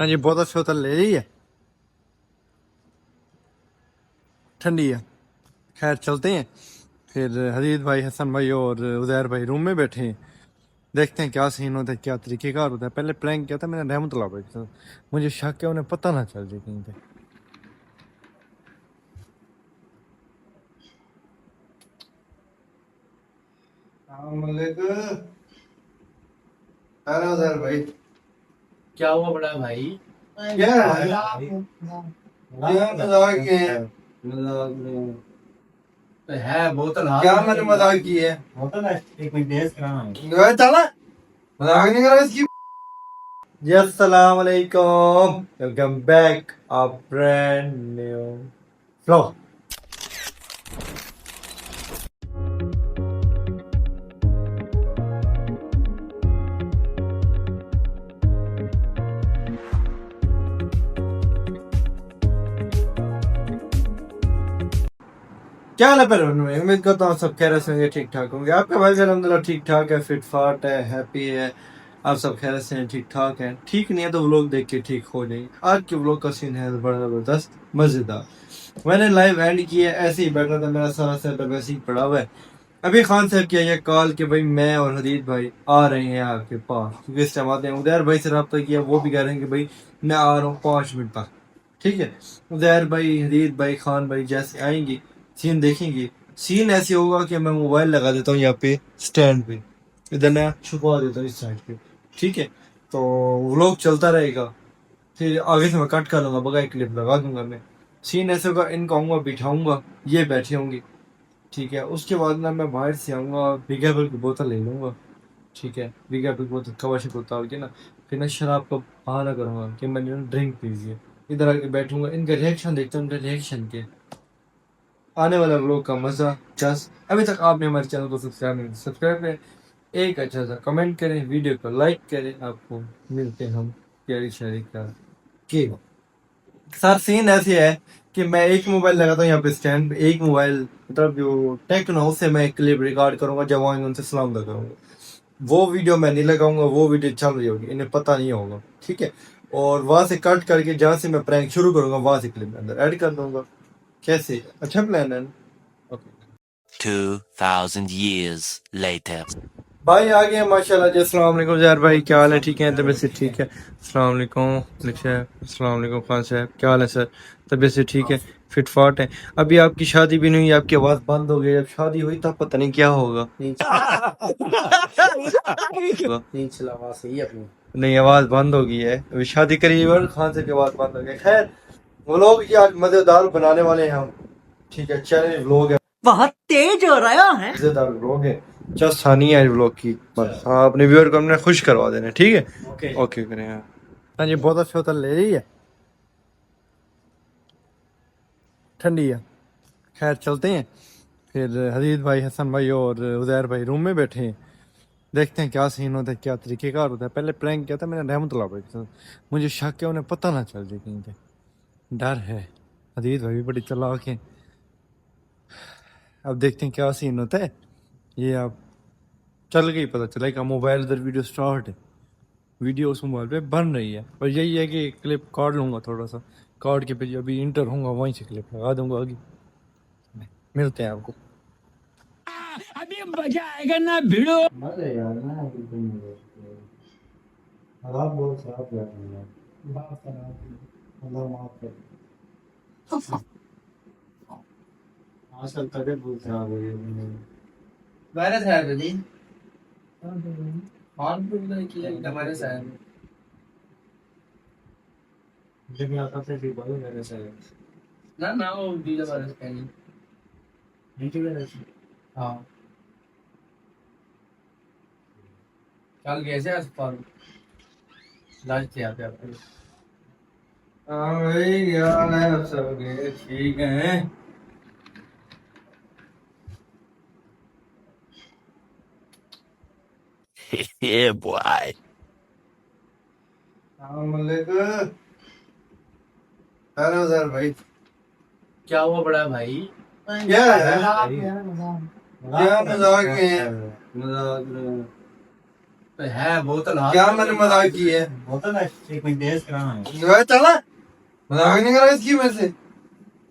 हाँ जी, बहुत अच्छा होटल ले रही है, ठंडी है। खैर चलते हैं फिर। हदीद भाई, हसन भाई और उजैर भाई रूम में बैठे हैं। देखते हैं क्या सीन होता है, क्या तरीक़ेकार होता है। पहले प्रैंक किया था मैंने रहमतुल्लाह भाई के साथ, मुझे शक है उन्हें पता ना चल जाए कहीं पे। हेलो उजैर भाई। क्या हुआ बड़ा भाई? क्या है? मजाक किए हैं। तो है बोतल हाथ क्या में मैंने ले मजाक की है? बोतल है, एक मिनट देख रहा हूं। चला मजाक नहीं कर रहा इसकी। जी अस्सलाम वालेकुम, welcome back a brand new vlog. क्या हाल है पहले में? उम्मीद करता हूँ सब खैर से होंगे, ठीक ठाक होंगे। आपका भाई अल्हम्दुलिल्लाह ठीक ठाक है, फिट फाट है, हैप्पी है। आप सब खैर से हैं, ठीक ठाक हैं। ठीक नहीं है तो व्लॉग देख के ठीक हो जाए। आज के व्लॉग का सीन है बड़ा ज़बरदस्त मज़ेदार। मैंने लाइव एंड किया, ऐसे ही बैठा था, मेरा सारा सेटअप ऐसे ही पड़ा हुआ है। अभी खान साहब की आई है कॉल कि भाई मैं और हदीद भाई आ रहे हैं आपके पास, क्योंकि इस टाइम आते हैं। उदैर भाई से रब्ता किया, वो भी कह रहे हैं कि भाई मैं आ रहा हूँ 5 मिनट तक। ठीक है, उदैर भाई, हदीद भाई, खान भाई जैसे आएंगे सीन देखेंगे। सीन ऐसे होगा कि मैं मोबाइल लगा देता हूँ यहाँ पे स्टैंड पे, इधर मैं छुपा देता हूँ इस साइड पे। ठीक है, तो व्लॉग चलता रहेगा। फिर आगे से मैं कट कर लूँगा, बगैर क्लिप लगा दूंगा मैं। सीन ऐसे होगा, इनको आऊँगा बिठाऊँगा, ये बैठे होंगे। ठीक है, उसके बाद ना मैं बाहर से आऊँगा, बिग एप्पल की बोतल ले लूँगा। ठीक है, बिग एप्पल की बोतल कवर शक उतार के ना, फिर ना शराब का बहाना करूँगा कि मैंने ना ड्रिंक पी ली है। इधर आके बैठूंगा, इनका रिएक्शन देखता हूँ, इनका रिएक्शन के आने वाला लोग का मजा। जस्ट अभी तक आपने हमारे चैनल को सब्सक्राइब नहीं, सब्सक्राइब करें, एक अच्छा सा कमेंट करें, वीडियो को लाइक करें। आपको मिलते हैं हम प्यारी शारी का के सर। सीन ऐसे है कि मैं एक मोबाइल लगाता हूँ यहाँ पे स्टैंड पे, एक मोबाइल मतलब जो टेक्नो, उससे मैं एक क्लिप रिकॉर्ड करूंगा, जब आएंगे उनसे सलाम अदा करूंगा। वो वीडियो मैं नहीं लगाऊंगा, वो वीडियो चल रही होगी, इन्हें पता नहीं होगा। ठीक है, और वहां से कट करके जहां से मैं प्रैंक शुरू करूंगा वहां से क्लिप अंदर ऐड कर दूंगा। कैसे? अच्छा प्लान है। Okay 2000 years later. भाई आ गए माशाल्लाह जी। अस्सलाम वालेकुम ज़हर भाई, क्या हाल है? ठीक है, तबीयत से ठीक है? अस्सलाम वालेकुम अस्सलाम वालेकुम खान साहब, क्या हाल है सर? तबीयत से ठीक है, फिट फाट है। अभी आपकी शादी भी नहीं हुई, आपकी आवाज़ बंद हो गई। जब शादी हुई तब पता नहीं क्या होगा। नीचे आवाज सही है अपनी। नहीं, आवाज़ बंद हो गई है। अभी शादी करी और खान साहब की आवाज़ बंद हो गई। खैर, वो लोग ये आज मज़ेदार बनाने वाले हैं हम। ठीक है, चैलेंज व्लॉग है, बहुत तेज हो रहा है। मज़ेदार व्लॉग है। जस्ट हानी है व्लॉग की, बस हाँ अपने व्यूअर को हमने खुश करवा देना है। ठीक है, ओके ओके करें। हाँ जी, बहुत अच्छा होटल ले रही है, ठंडी है। खैर चलते हैं फिर। हदीद भाई, हसन भाई और उजैर भाई रूम में बैठे हैं। देखते हैं क्या सीन होता है, क्या तरीक़ेकार होता है। पहले प्रैंक किया था मैंने रहमतुल्लाह भाई के साथ, मुझे शक है उन्हें पता ना चल जाए कहीं पे। डर है। हदीद भाई भी बड़ी चालाक है। अब देखते हैं क्या सीन होता है। ये अब चल गई, पता चलेगा। मोबाइल इधर, वीडियो स्टार्ट है, वीडियो उस मोबाइल पे बन रही है। और यही है कि क्लिप काट लूँगा, थोड़ा सा काट के फिर अभी इंटर होऊंगा वहीं से क्लिप लगा दूंगा आगे। मिलते हैं आपको। अभी मजा आएगा ना भिड़ो। मजे यार ना खराब, बहुत खराब यार। बात खराब, अल्लाह माफ कर। आजकल तबीयत बहुत खराब हो रही है। वायरस है अभी हार्मफुल किया वायरस है लेकिन आता से भी बोलो मेरे से ना ना वो बीजा वायरस कहीं नीचे मेरे से। हाँ कल गए थे अस्पताल इलाज किया था आपको हाँ भाई, यार है सब गए ठीक हैं। Yeah, boy. अस्सलामुअलैकुम। हेलो सर भाई। क्या हुआ बड़ा भाई? क्या है? क्या मजाक है? मजाक है बोतल हाथ क्या मैंने मजाक की है? बोतल है, एक मिनट टेस्ट कराना है। चला मजाक नहीं करा इसकी में से।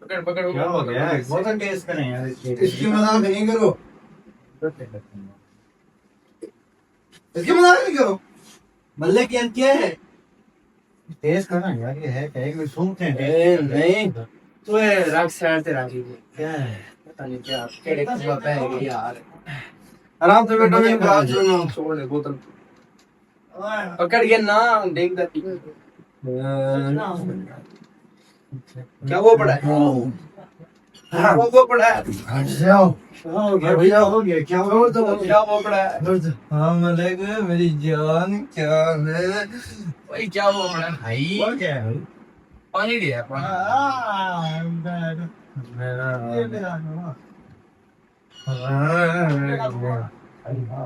पकड़ पकड़ क्या हो गया? बोतल टेस्ट करें यार इसकी मजाक नहीं करो, इसकी मजाक नहीं करो। मल्ले की क्या है? टेस्ट करना यार, ये है क्या? एक मिनट सूंघते हैं। नहीं तो ये रख साइड ते रखी क्या है? पता नहीं क्या केड़े कुआ पे है यार आराम से बैठो, मेरी बात सुनो। छोड़ दे बोतल पकड़ के ना देख दे क्या वो पड़ा है वो पड़ा है हो गया भैया, हो गया। क्या हो तो क्या वो पड़ा है हाँ मलिक मेरी जान क्या है? भाई क्या वो पड़ा है भाई हुआ क्या है? पानी दिया पानी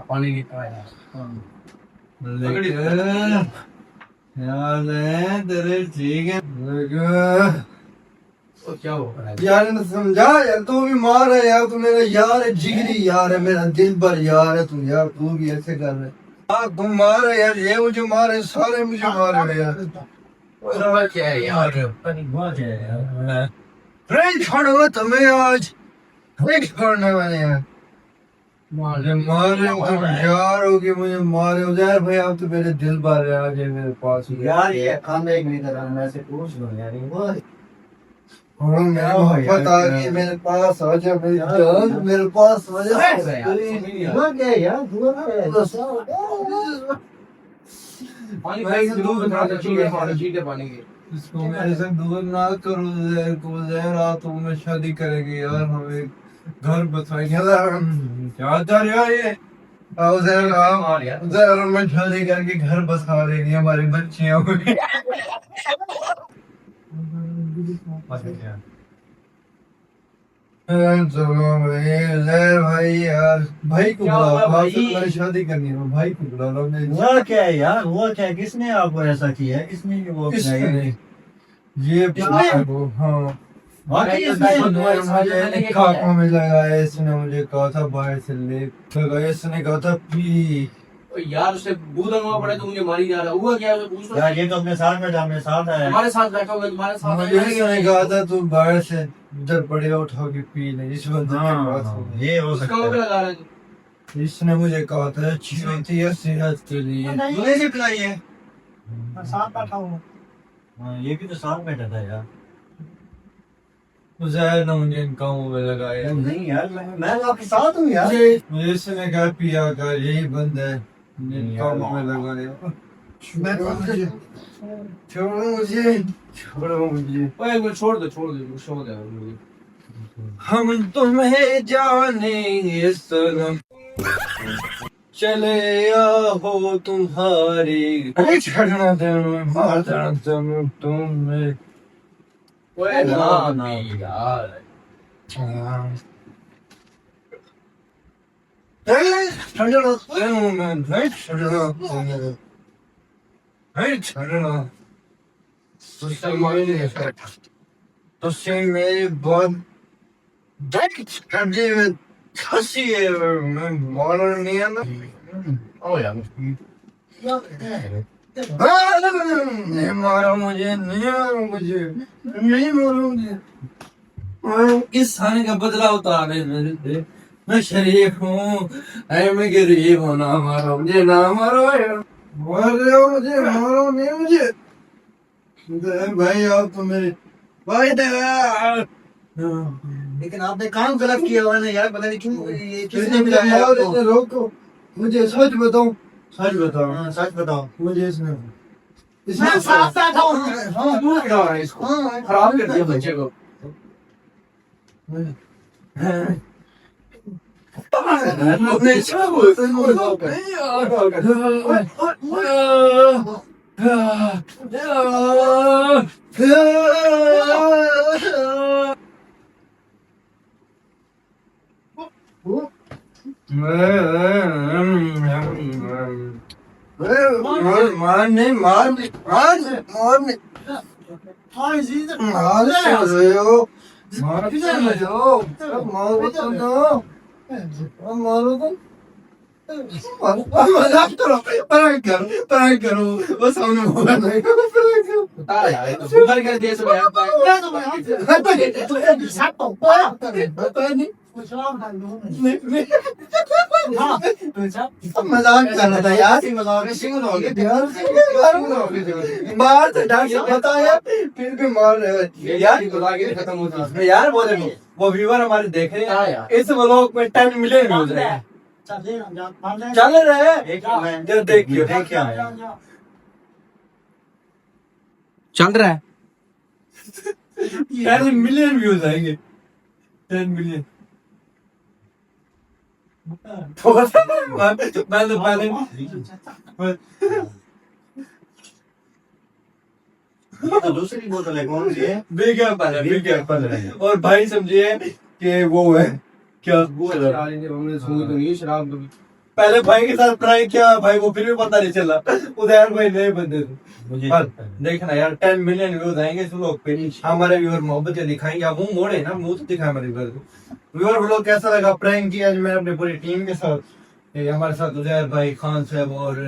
पानी नहीं आया यार तेरे ठीक है तो क्या हो रहा है यार ने समझा यार, तू भी मार है यार, तू मेरा यार है, जिगरी यार है, मेरा दिल भर यार है तू यार, तू भी ऐसे कर रहे। हाँ तुम मार है यार, ये मुझे मार है, सारे मुझे मार है यार। क्या है यार हुआ क्या है यार? फ्रेंड छोड़ो तुम्हें आज, फ्रेंड छोड़ने वाले यार मुझे मारे हो, तुम यार हो कि मुझे मारे हो यार। भाई आप तो मेरे दिल भर रहे आज मेरे पास यार ये खाना एक नहीं करा, मैं से पूछ लो यार। ये वो और मेरी मोहब्बत आ गई मेरे पास, आ जा मेरी जान, मेरे पास आ जा। हुआ क्या है यार? हुआ क्या है? पानी भाई से दूर बना दे चीटे पानी के इसको मेरे से दूर ना करो ज़हर को, ज़हर आ तो मैं शादी करेंगे यार, हम एक घर बसाएंगे। क्या कर रहा है ये? आओ ज़हर आओ, ज़हर में शादी करके घर बसा देंगे, हमारी बच्चियां हुई। चलो भाई ज़हर भाई यार, भाई को क्या बुला हुआ लो, भाई? आपसे शादी करनी है, भाई को बुला लो। हुआ क्या है यार? हुआ क्या है? किसने आपको ऐसा किया है? किसने ये वो किया है? इसने ये किसने? हाँ वाकई इसने इसने? मुझे खाकों में लगाया, इसने मुझे कहा था बाहर से ले लगाया, इसने कहा था पी। यार उससे बूदंगा पड़े तो मुझे मारी जा रहा हुआ क्या उसे पूछ लो यार ये तो अपने साथ में मेरे साथ है। हमारे साथ बैठा होगा तुम्हारे साथ मुझे इसने कहा था तू बाहर से इधर पड़े उठा के पी ले, इस बंदे के पास हाँ, है। ये हो उसका सकता मुंह पे है। लगा रहा है इसने मुझे कहा था अच्छी होती है सेहत के लिए, मुझे नहीं पिलाई है। साथ बैठा हूँ। हाँ, ये भी तो साथ बैठा था यार। ज़हर ना मुझे इन कामों में लगाया। नहीं यार, मैं आपके साथ हूँ यार। मुझे इसने कहा पिया कर, यही बंद है इन कामों में लगाया। छोड़ो मुझे, छोड़ो मुझे। ओए एक मिनट छोड़ दो छोड़ दे हम तुम्हें जानेंगे सनम, चले हो तुम्हारी छड़ना देना मार देना तुम्हें। ओए ना, ना यार तुझसे मेरी बहुत ठंडी में खांसी है, मैं मारा नहीं है ना। ओ यार नहीं मारा मुझे, नहीं मारा मुझे, नहीं मारा मुझे। मैं किस खाने का बदला उतारे मेरे से? मैं शरीफ हूँ, ऐ मैं गरीब हूँ, ना मारो मुझे, ना मारो यार, मार रहे हो मुझे, मारो नहीं मुझे। भाई आप तो मेरे भाई लेकिन आपने काम गलत किया हुआ है यार, पता नहीं क्यों ये किसने मुझे मिलाया मारो, आपको? इसे रोको, मुझे सच बताओ, सच बताओ, हाँ, सच बताओ। मुझे इसने मैं साथ बैठा हूँ। हाँ तू क्या है इसको खराब कर दिया बच्चे को अपने सब मार नहीं मार नहीं मार नहीं मार नहीं मार रहे हो, मार रहे हो, मारो तुम तो, मारो तुम। मजाक करो, प्रैंक करो, वो सामने होगा नहीं, प्रैंक करो। बता यार, तो गूगल कर दिए सब ऐप मजाक कर रहा था यार, मार तो डांस बताया, फिर भी मार रहे हो यार। खत्म होता यार वो देखो, वो व्यूअर हमारे देख रहे हाँ हैं यार। इस व्लॉग में 10 मिलियन व्यूज है। चल रहे हैं, जरा देखियो, देखियो चल रहा है 10 मिलियन व्यूज आएंगे, 10 मिलियन। मैं तो पहले ये तो दूसरी बोतल है, कौन सी है? बिग एप्पल है। और भाई समझिए कि वो है क्या, शराब पहले भाई के साथ प्रैंक किया भाई, वो फिर भी पता नहीं चला, उधर भाई नए बंदे थे। मुझे पर देखना यार 10 मिलियन व्यूज आएंगे इस व्लॉग पे, हमारे व्यूअर मोहब्बत दिखाएंगे। आप मुंह मोड़े ना, मुंह तो दिखाए हमारे व्यूअर को। व्यूअर व्लॉग कैसा लगा, प्रैंक किया आज मैंने अपनी पूरी टीम के साथ, ये हमारे साथ उजैर भाई, खान साहब और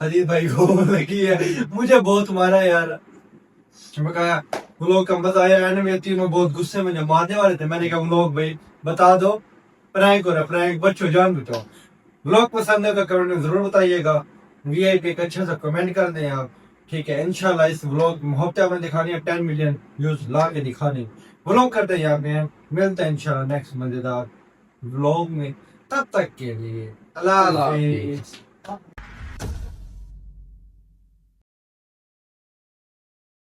हदीद भाई को लगी है, मुझे बहुत मारा यार। मैं कहा व्लॉग का मजा आया, मेरे तीनों बहुत गुस्से में जब मारने वाले थे, मैंने कहा व्लॉग भाई बता दो प्रैंक हो रहा, प्रैंक बच्चों जान बचाओ। व्लॉग पसंद है तो कमेंट में जरूर बताइएगा, वीआईपी एक अच्छा सा कमेंट कर दें आप, ठीक है। इंशाल्लाह इस व्लॉग हफ्ते में दिखानी है 10 मिलियन व्यूज ला के दिखाने, व्लॉग करते हैं यहाँ पे, मिलते हैं इंशाल्लाह नेक्स्ट मजेदार व्लॉग में, तब तक के लिए अल्लाह हाफिज।